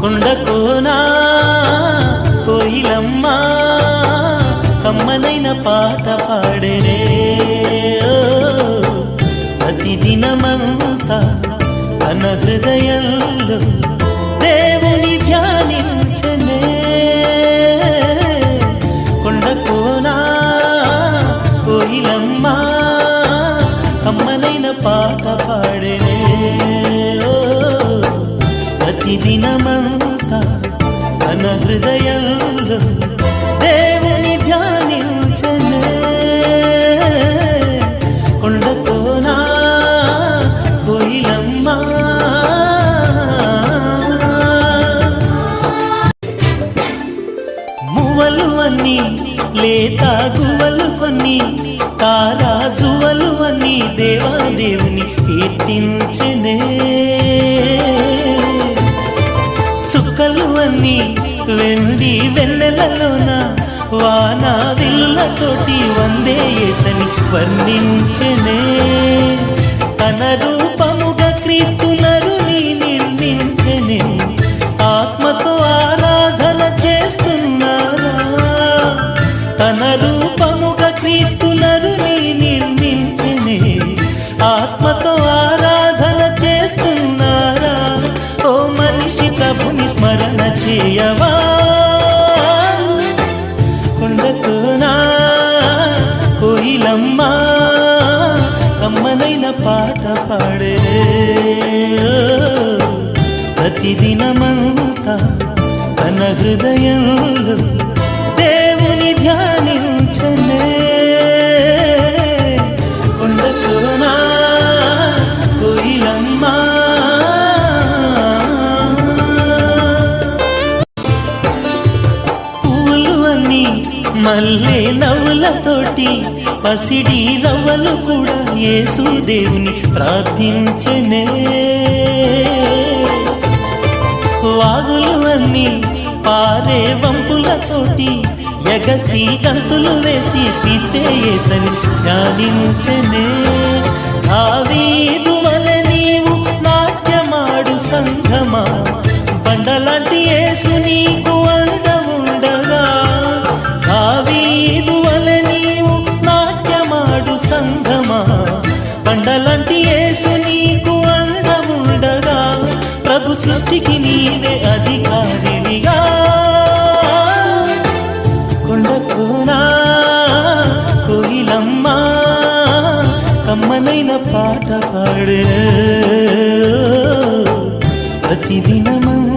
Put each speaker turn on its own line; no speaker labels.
కొండకోనా కోయిలమ్మ కమ్మనైన పాట పాడేనే ప్రతిదినమంతా తన హృదయంలో దేవుని ధ్యానించనే కొండకోనా కోయిలమ్మ కమ్మనైన పాట పాడేనే ప్రతిదినమంతా తన హృదయంలో దేవుని ధ్యానించనే కొండకోనా కోయిలమ్మ మువ్వలు అన్నీ లేత గువ్వలు కొన్ని తారాజువలు అన్నీ దేవాదేవుని కీర్తించనే చుక్కలు అన్నీ వెండి వెన్నెలలోన వానా విల్లతోటి వందే యేసని వర్ణించనే తన రూపముగా క్రీస్తు నరుని నిర్మించనే ఆత్మతో ఆరాధన చేస్తున్నారా తన రూపముగా క్రీస్తు నరుని నిర్మించనే ఆత్మతో ఆరాధన చేస్తున్నారా ఓ మనిషి ప్రభుని స్మరణ చేయవా కొండకోనా కోయిలమ్మ కమ్మనైన పాట పాడే ప్రతిదినమంతా తన హృదయంలో దేవుని ధ్యానించనే కొండకోనా కోయిలమ్మ మల్లె నవ్వులతోటి పసిడి రవ్వలు కూడా యేసు దేవుని ప్రార్థించనే వాగులు అన్నీ పారే వంపులతోటి ఎగసి గంతులు వేసి తీస్తే యేసని ధ్యానించనే దావీదు వలె నీవు నాట్యమాడు సంఘమా బండలాంటి యేసు నీకు అండముండగా దావీదు వలె నీవు నాట్యమాడు సంఘమా బండలాంటి యేసు నీకు అండముండగా ప్రభు సృష్టికి నీవే అధికారినిగా కొండకోనా కోయిలమ్మ కమ్మనైన పాట పాడే ప్రతిదినమ